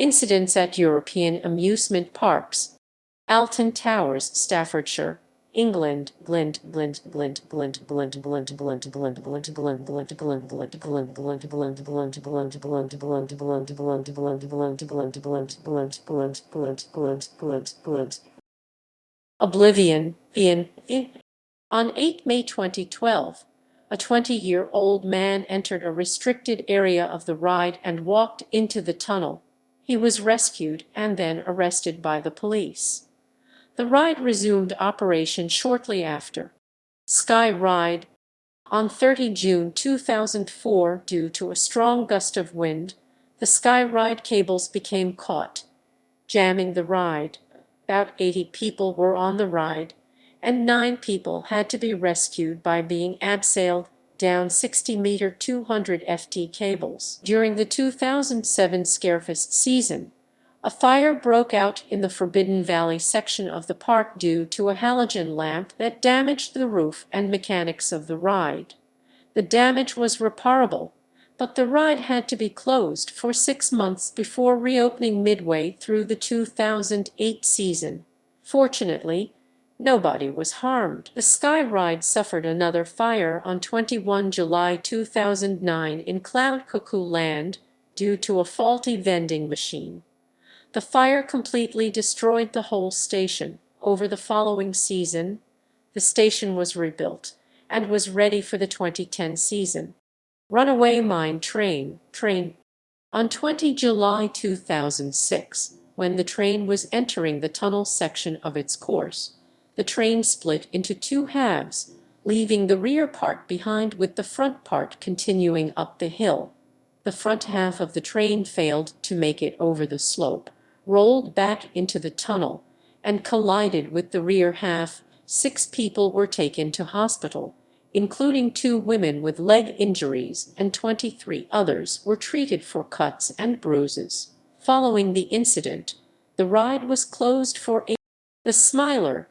Incidents at European amusement parks. Alton Towers, Staffordshire, England. Oblivion. On 8 May 2012, a 20-year-old man entered a restricted area of the ride and walked into the tunnel. He was rescued and then arrested by the police. The ride resumed operation shortly after. Sky Ride. On 30 June 2004, due to a strong gust of wind, the Sky Ride cables became caught, jamming the ride. About 80 people were on the ride, and 9 people had to be rescued by being abseiled down 60-meter 200 FT cables. During the 2007 Scarefest season, a fire broke out in the Forbidden Valley section of the park due to a halogen lamp that damaged the roof and mechanics of the ride. The damage was reparable, but the ride had to be closed for 6 months before reopening midway through the 2008 season. Fortunately, nobody was harmed. The Sky Ride suffered another fire on 21 July 2009 in Cloud Cuckoo Land due to a faulty vending machine. The fire completely destroyed the whole station. Over the following season, the station was rebuilt and was ready for the 2010 season. Runaway Mine Train. On 20 July 2006, when the train was entering the tunnel section of its course, the train split into 2 halves, leaving the rear part behind with the front part continuing up the hill. The front half of the train failed to make it over the slope, rolled back into the tunnel, and collided with the rear half. 6 people were taken to hospital, including 2 women with leg injuries, and 23 others were treated for cuts and bruises. Following the incident, the ride was closed for The Smiler.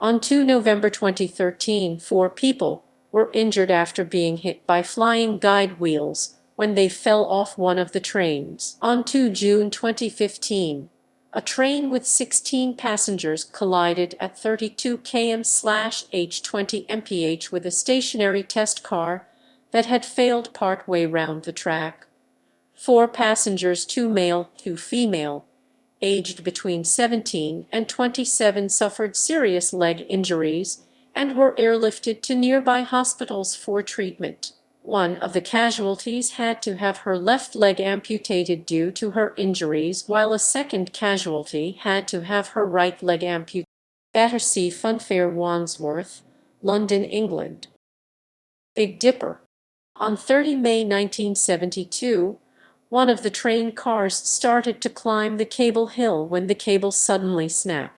On 2 November 2013, 4 people were injured after being hit by flying guide wheels when they fell off one of the trains. On 2 June 2015, a train with 16 passengers collided at 32 km/h 20 mph with a stationary test car that had failed partway round the track. 4 passengers, 2 male, 2 female, aged between 17 and 27, suffered serious leg injuries and were airlifted to nearby hospitals for treatment. One of the casualties had to have her left leg amputated due to her injuries, while a second casualty had to have her right leg amputated. Battersea Funfair, Wandsworth, London, England. Big Dipper. On 30 May 1972, one of the train cars started to climb the cable hill when the cable suddenly snapped.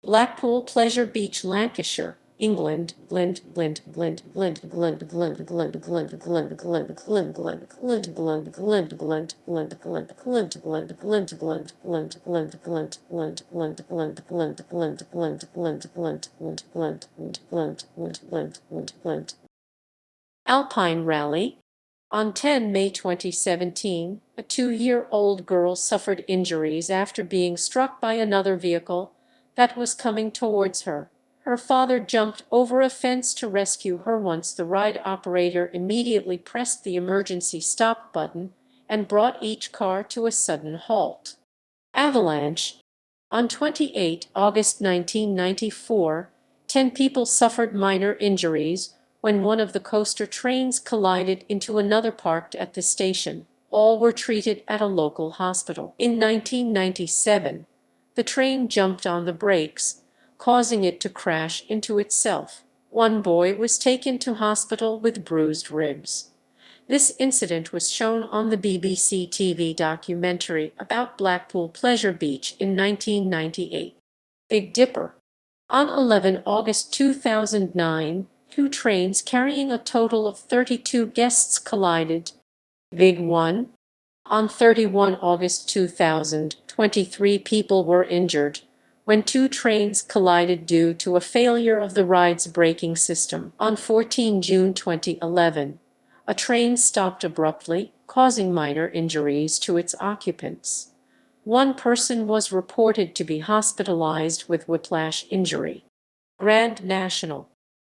Blackpool Pleasure Beach, Lancashire, England. Alpine Rally. On 10 May 2017, a 2-year-old girl suffered injuries after being struck by another vehicle that was coming towards her. Her father jumped over a fence to rescue her once the ride operator immediately pressed the emergency stop button and brought each car to a sudden halt. Avalanche. On 28 August 1994, 10 people suffered minor injuries when one of the coaster trains collided into another parked at the station. All were treated at a local hospital. In 1997, the train jumped on the brakes, causing it to crash into itself. 1 boy was taken to hospital with bruised ribs. This incident was shown on the BBC TV documentary about Blackpool Pleasure Beach in 1998. Big Dipper. On 11 August 2009, 2 trains carrying a total of 32 guests collided. Big One. On 31 August 2000, 23 people were injured when 2 trains collided due to a failure of the ride's braking system. On 14 June 2011, a train stopped abruptly, causing minor injuries to its occupants. One person was reported to be hospitalized with whiplash injury. Grand National.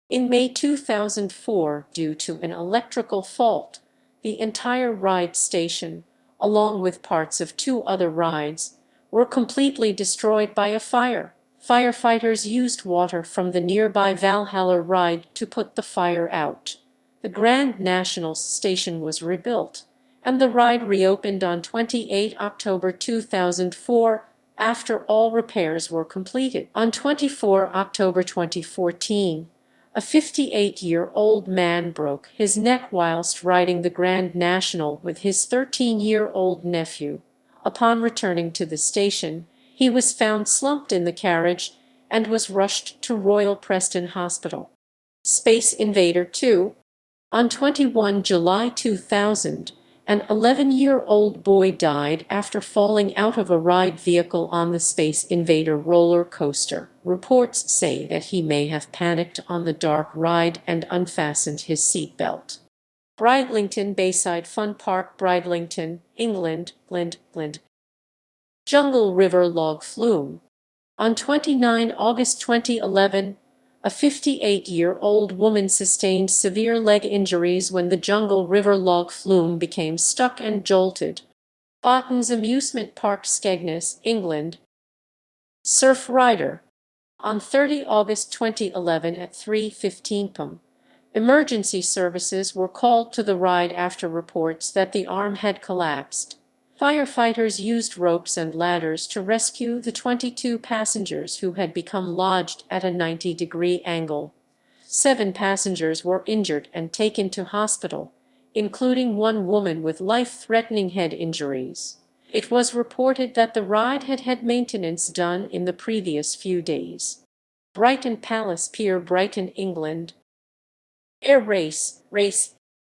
In May 2004, due to an electrical fault, the entire ride station, along with parts of two other rides, were completely destroyed by a fire. Firefighters used water from the nearby Valhalla ride to put the fire out. The Grand National station was rebuilt, and the ride reopened on 28 October 2004 after all repairs were completed. On 24 October 2014, a 58-year-old man broke his neck whilst riding the Grand National with his 13-year-old nephew. Upon returning to the station, he was found slumped in the carriage and was rushed to Royal Preston Hospital. Space Invader 2. On 21 July 2000, an 11-year-old boy died after falling out of a ride vehicle on the Space Invader roller coaster. Reports say that he may have panicked on the dark ride and unfastened his seatbelt. Bridlington Bayside Fun Park, Bridlington, England, Jungle River Log Flume. On 29 August 2011, a 58-year-old woman sustained severe leg injuries when the Jungle River log flume became stuck and jolted. Botton's Amusement Park, Skegness, England. Surf Rider. On 30 August 2011 at 3:15 p.m., emergency services were called to the ride after reports that the arm had collapsed. Firefighters used ropes and ladders to rescue the 22 passengers who had become lodged at a 90-degree angle. 7 passengers were injured and taken to hospital, including one woman with life-threatening head injuries. It was reported that the ride had had maintenance done in the previous few days. Brighton Palace Pier, Brighton, England. Air Race.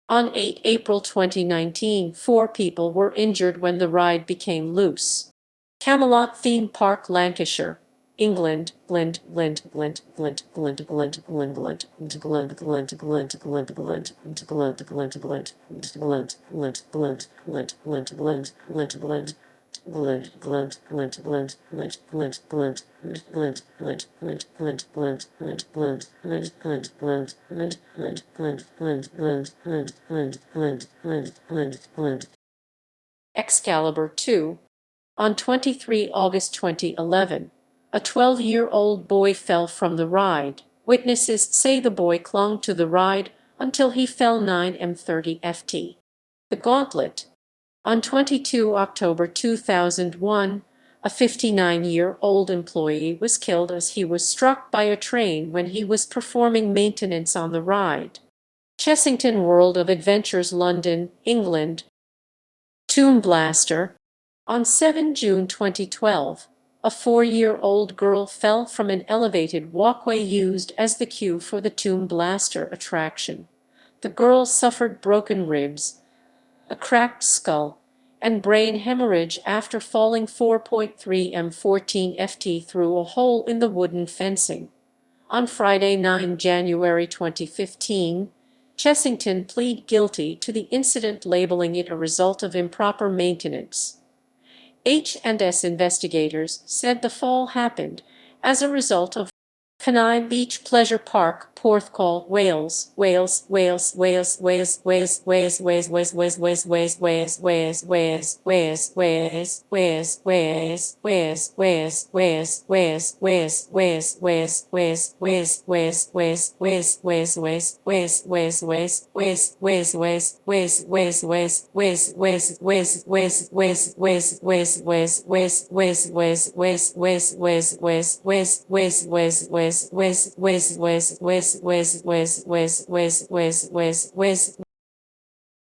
On 8 April 2019, 4 people were injured when the ride became loose. Camelot Theme Park, Lancashire, England. Excalibur 2. On 23 August 2011, a 12-year-old boy fell from the ride. Witnesses say the boy clung to the ride until he fell 9m30 ft. The Gauntlet. On 22 October 2001, a 59-year-old employee was killed as he was struck by a train when he was performing maintenance on the ride. Chessington World of Adventures, London, England. Tomb Blaster. On 7 June 2012, a 4-year-old girl fell from an elevated walkway used as the queue for the Tomb Blaster attraction. The girl suffered broken ribs, a cracked skull, and brain hemorrhage after falling 4.3m14 ft through a hole in the wooden fencing. On Friday, 9 January 2015, Chessington pleaded guilty to the incident, labeling it a result of improper maintenance. H&S investigators said the fall happened as a result of Kenai Beach Pleasure Park, Porthcawl, Wales.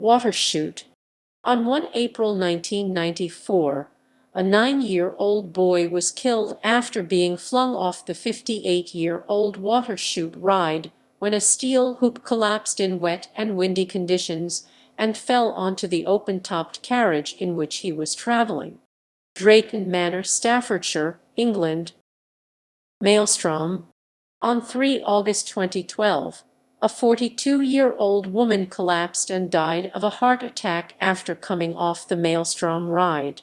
Water chute. On 1 April 1994, a 9-year-old boy was killed after being flung off the 58-year-old water chute ride when a steel hoop collapsed in wet and windy conditions and fell onto the open-topped carriage in which he was traveling. Drayton Manor, Staffordshire, England. Maelstrom. On 3 August 2012, a 42-year-old woman collapsed and died of a heart attack after coming off the Maelstrom ride.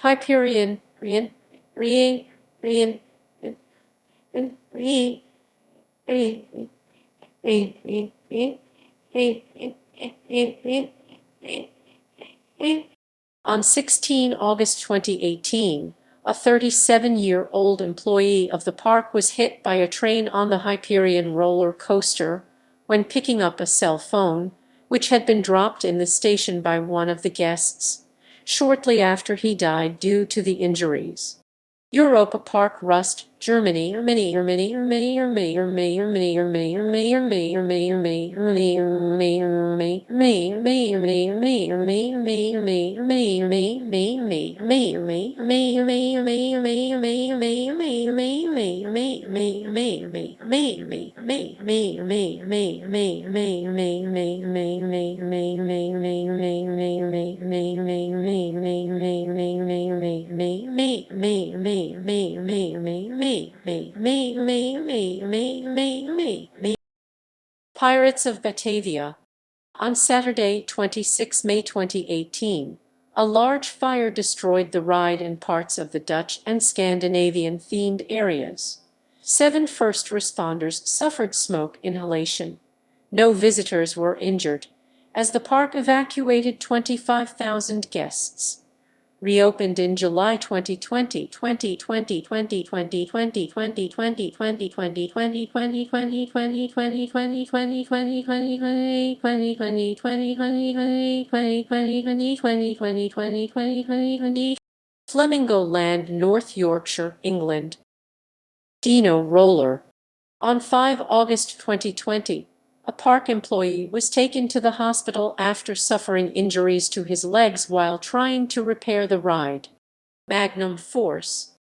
Hyperion, Rian, Rian, Rian, Rian, Rian, Rian, Rian, Rian, on 16 August 2018, a 37-year-old employee of the park was hit by a train on the Hyperion roller coaster when picking up a cell phone, which had been dropped in the station by one of the guests, shortly after he died due to the injuries. Europa Park, Rust, Germany. Pirates of Batavia. On Saturday, 26 May 2018, a large fire destroyed the ride and parts of the Dutch and Scandinavian-themed areas. 7 first responders suffered smoke inhalation. No visitors were injured, as the park evacuated 25,000 guests. Reopened in July 2020, 2020, 2020, 2020, 2020, 2020, 2020, 2020, 2020, 2020, 2020, 2020, Flamingo Land, North Yorkshire, England. Dino Roller. On 5 August 2020, a park employee was taken to the hospital after suffering injuries to his legs while trying to repair the ride. Magnum Force.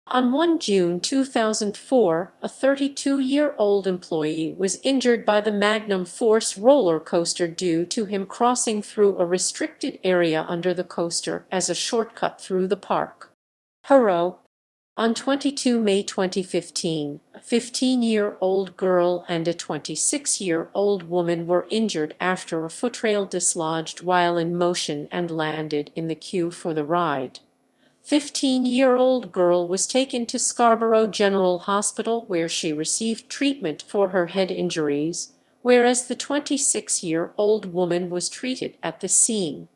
On 1 June 2004, a 32-year-old employee was injured by the Magnum Force roller coaster due to him crossing through a restricted area under the coaster as a shortcut through the park. Hero. On 22 May 2015, a 15-year-old girl and a 26-year-old woman were injured after a footrail dislodged while in motion and landed in the queue for the ride. 15-year-old girl was taken to Scarborough General Hospital where she received treatment for her head injuries, whereas the 26-year-old woman was treated at the scene.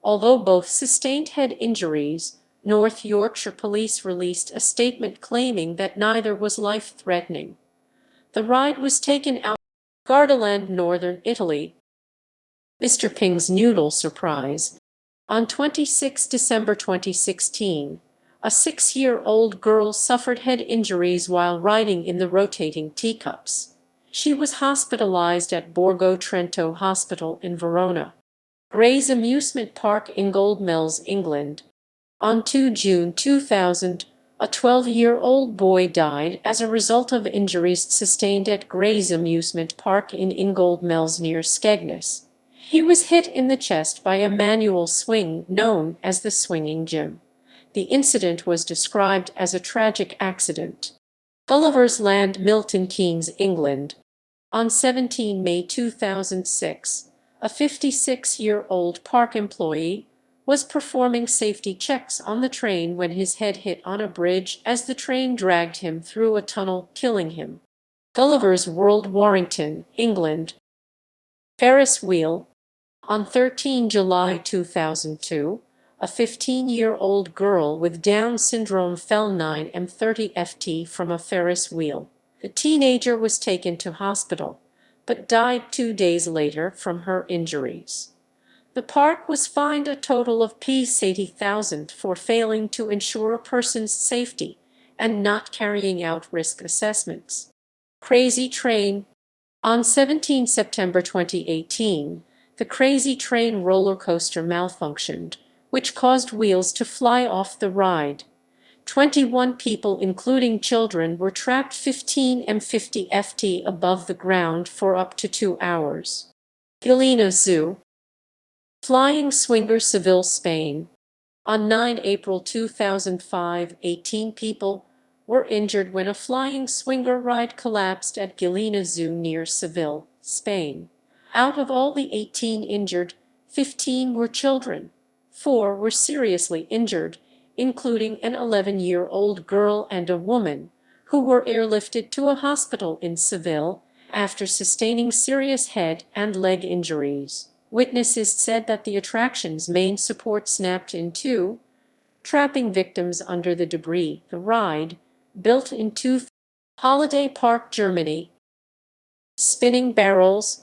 Although both sustained head injuries, North Yorkshire Police released a statement claiming that neither was life-threatening. The ride was taken out of Gardaland, northern Italy. Mr. Ping's Noodle Surprise. On 26 December 2016, a 6-year-old girl suffered head injuries while riding in the rotating teacups. She was hospitalized at Borgo Trento Hospital in Verona. Gray's Amusement Park, Inglewood, England. On 2 June 2000, a 12-year-old boy died as a result of injuries sustained at Gray's Amusement Park in Inglewood near Skegness. He was hit in the chest by a manual swing known as the swinging gym. The incident was described as a tragic accident. Gulliver's Land, Milton Keynes, England. On 17 May 2006, a 56-year-old park employee was performing safety checks on the train when his head hit on a bridge as the train dragged him through a tunnel, killing him. Gulliver's World, Warrington, England. Ferris wheel. On 13 July 2002, a 15-year-old girl with Down syndrome fell 9 m 30 ft from a Ferris wheel. The teenager was taken to hospital, but died 2 days later from her injuries. The park was fined a total of £80,000 for failing to ensure a person's safety and not carrying out risk assessments. Crazy Train. On 17 September 2018, the Crazy Train roller coaster malfunctioned, which caused wheels to fly off the ride. 21 people, including children, were trapped 15 m 50 ft above the ground for up to 2 hours. Galena Zoo. Flying Swinger, Seville, Spain. On 9 April 2005, 18 people were injured when a flying swinger ride collapsed at Galena Zoo near Seville, Spain. Out of all the 18 injured, 15 were children. 4 were seriously injured, including an 11-year-old girl and a woman, who were airlifted to a hospital in Seville after sustaining serious head and leg injuries. Witnesses said that the attraction's main support snapped in two, trapping victims under the debris. The ride, built in Holiday Park, Germany. Spinning Barrels.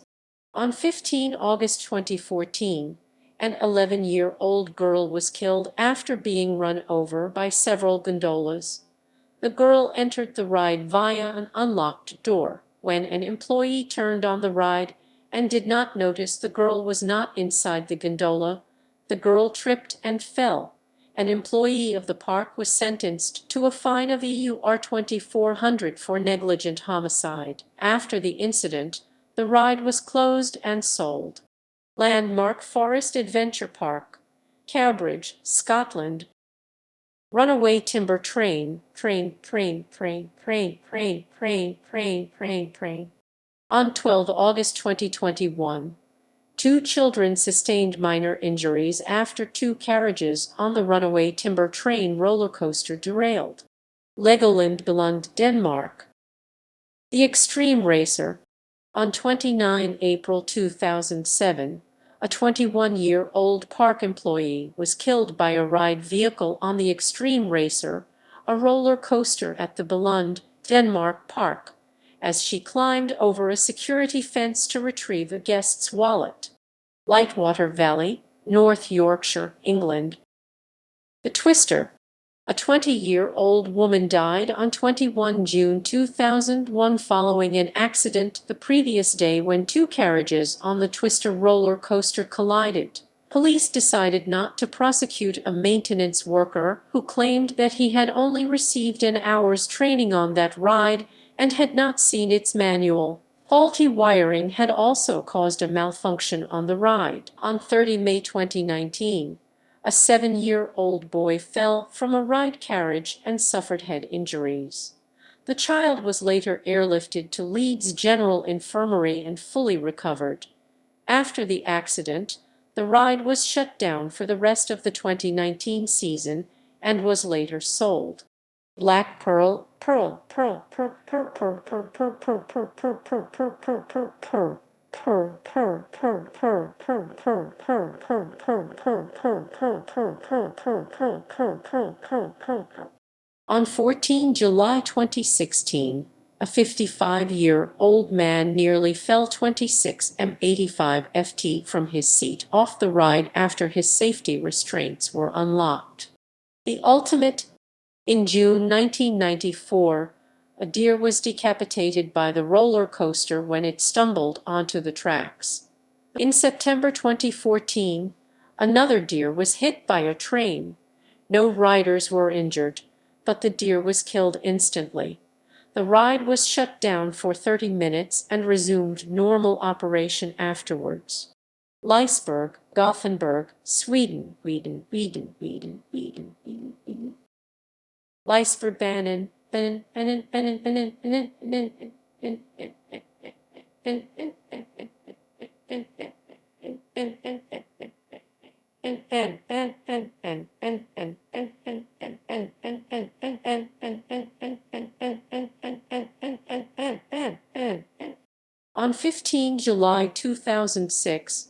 On 15 August 2014, an 11-year-old girl was killed after being run over by several gondolas. The girl entered the ride via an unlocked door when an employee turned on the ride and did not notice the girl was not inside the gondola. The girl tripped and fell. An employee of the park was sentenced to a fine of EUR 2,400 for negligent homicide. After the incident, the ride was closed and sold. Landmark Forest Adventure Park, Cowbridge, Scotland. Runaway timber train. On 12 August 2021, 2 children sustained minor injuries after 2 carriages on the Runaway timber train roller coaster derailed. Legoland, Billund, Denmark. The Extreme Racer. On 29 April 2007, a 21-year-old park employee was killed by a ride vehicle on the Extreme Racer, a roller coaster at the Billund, Denmark park, as she climbed over a security fence to retrieve a guest's wallet. Lightwater Valley, North Yorkshire, England. The Twister. A 20-year-old woman died on 21 June 2001 following an accident the previous day when 2 carriages on the Twister roller coaster collided. Police decided not to prosecute a maintenance worker who claimed that he had only received an hour's training on that ride and had not seen its manual. Faulty wiring had also caused a malfunction on the ride. On 30 May 2019, a 7-year-old boy fell from a ride carriage and suffered head injuries. The child was later airlifted to Leeds General Infirmary and fully recovered. After the accident, the ride was shut down for the rest of the 2019 season and was later sold. Black Pearl, Pearl, Pearl, Pearl, Pearl, Pearl, Pearl, Pearl, Pearl, Pearl, Pearl, Pearl, Pearl, Pearl, Pearl, Pearl. On 14 July 2016, a 55-year-old man nearly fell 26 m 85 ft from his seat off the ride after his safety restraints were unlocked. The Ultimate. In June 1994, a deer was decapitated by the roller coaster when it stumbled onto the tracks. In September 2014, another deer was hit by a train. No riders were injured, but the deer was killed instantly. The ride was shut down for 30 minutes and resumed normal operation afterwards. Leisberg, Gothenburg, Sweden. Leisberg On 15 July 2006,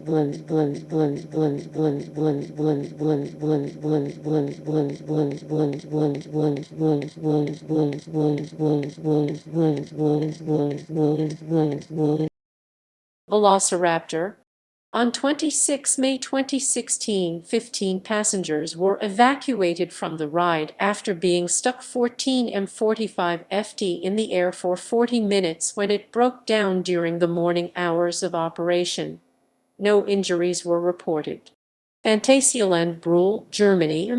Velociraptor. On 26 May 2016, 15 passengers were evacuated from the ride after being stuck 14 M45 FT in the air for 40 minutes when it broke down during the morning hours of operation. No injuries were reported. Phantasialand, Brühl, Germany.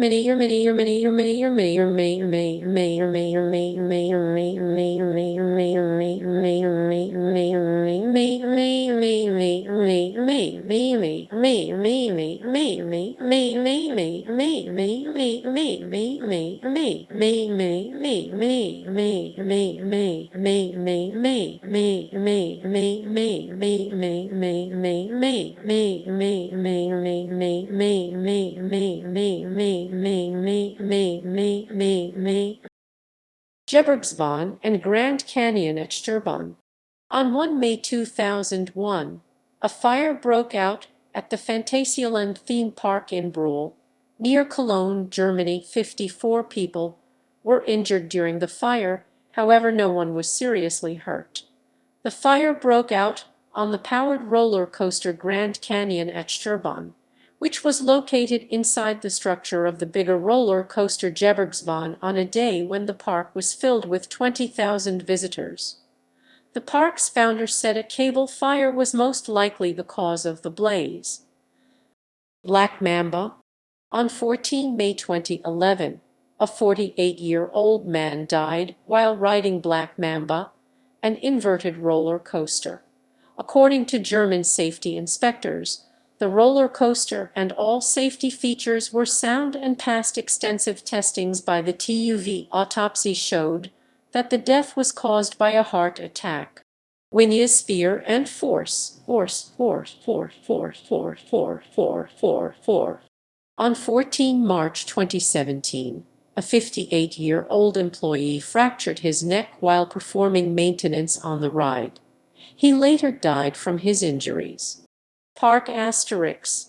Gebergsbahn and Grand Canyon at Sturban. On 1 May 2001, a fire broke out at the Phantasialand theme park in Brühl, near Cologne, Germany. 54 people were injured during the fire, however no one was seriously hurt. The fire broke out on the powered roller coaster Grand Canyon at Sturban, which was located inside the structure of the bigger roller coaster Gebergsbahn on a day when the park was filled with 20,000 visitors. The park's founder said a cable fire was most likely the cause of the blaze. Black Mamba. On 14 May 2011, a 48-year-old man died while riding Black Mamba, an inverted roller coaster. According to German safety inspectors, the roller coaster and all safety features were sound and passed extensive testings by the TÜV. Autopsy showed that the death was caused by a heart attack. Sphere and force. On 14 March 2017, a 58-year-old employee fractured his neck while performing maintenance on the ride. He later died from his injuries. Park Asterix.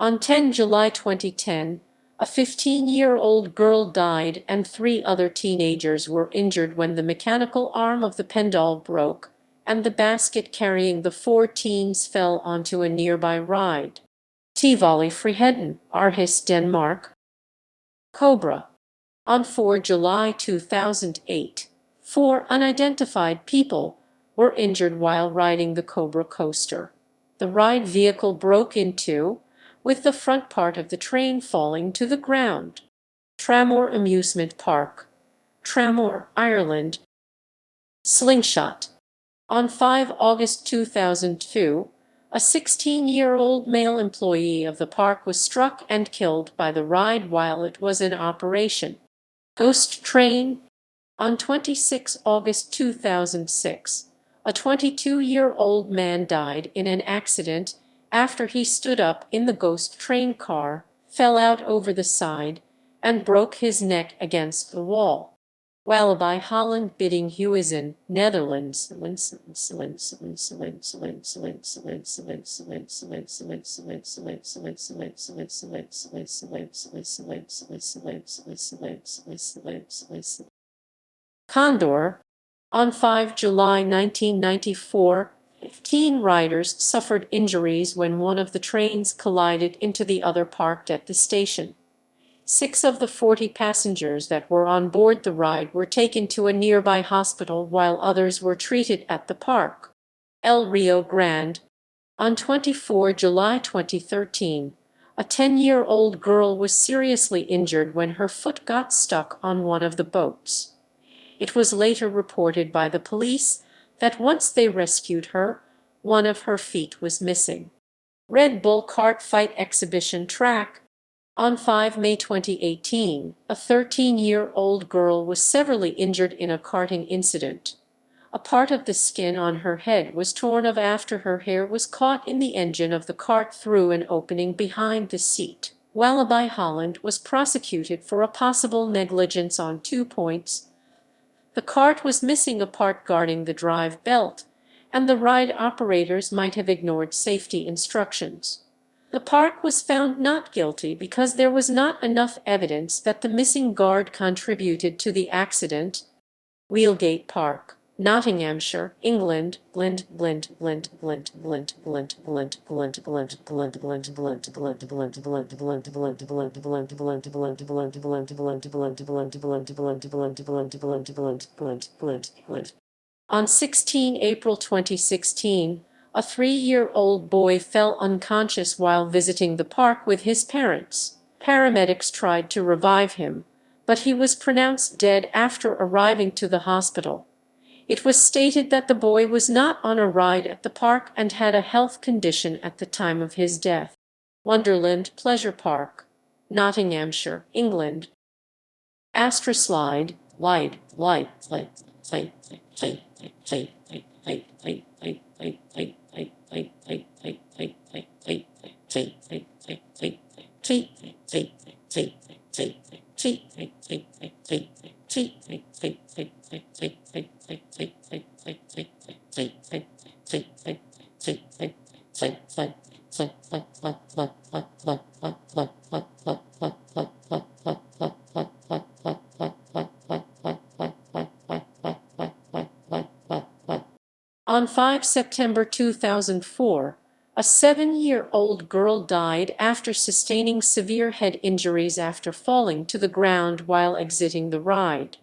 On 10 July 2010, a 15-year-old girl died and 3 other teenagers were injured when the mechanical arm of the pendule broke and the basket carrying the 4 teens fell onto a nearby ride. Tivoli Friheden, Aarhus, Denmark. Cobra. On 4 July 2008, 4 unidentified people were injured while riding the Cobra coaster. The ride vehicle broke in two, with the front part of the train falling to the ground. Trammore Amusement Park, Trammore, Ireland. Slingshot. On 5 August 2002, a 16-year-old male employee of the park was struck and killed by the ride while it was in operation. Ghost Train. On 26 August 2006, a 22-year-old man died in an accident after he stood up in the ghost train car, fell out over the side, and broke his neck against the wall. Wallaby Holland Biddinghuizen, Netherlands. Condor. On 5 July 1994, 15 riders suffered injuries when one of the trains collided into the other parked at the station. 6 of the 40 passengers that were on board the ride were taken to a nearby hospital while others were treated at the park. El Rio Grande. On 24 July 2013, a 10-year-old girl was seriously injured when her foot got stuck on one of the boats. It was later reported by the police that once they rescued her, one of her feet was missing. Red Bull Kart Fight Exhibition Track. On 5 May 2018, a 13-year-old girl was severely injured in a karting incident. A part of the skin on her head was torn off after her hair was caught in the engine of the kart through an opening behind the seat. Wallaby Holland was prosecuted for a possible negligence on 2 points. The kart was missing a part guarding the drive belt, and the ride operators might have ignored safety instructions. The park was found not guilty because there was not enough evidence that the missing guard contributed to the accident. Wheelgate Park, Nottinghamshire, England. On 16 April 2016, a 3-year-old boy fell unconscious while visiting the park with his parents. Paramedics tried to revive him, but he was pronounced dead after arriving to the hospital. It was stated that the boy was not on a ride at the park and had a health condition at the time of his death. Wonderland Pleasure Park, Nottinghamshire, England. Astroslide, On 5 September 2004, a 7-year-old girl died after sustaining severe head injuries after falling to the ground while exiting the ride.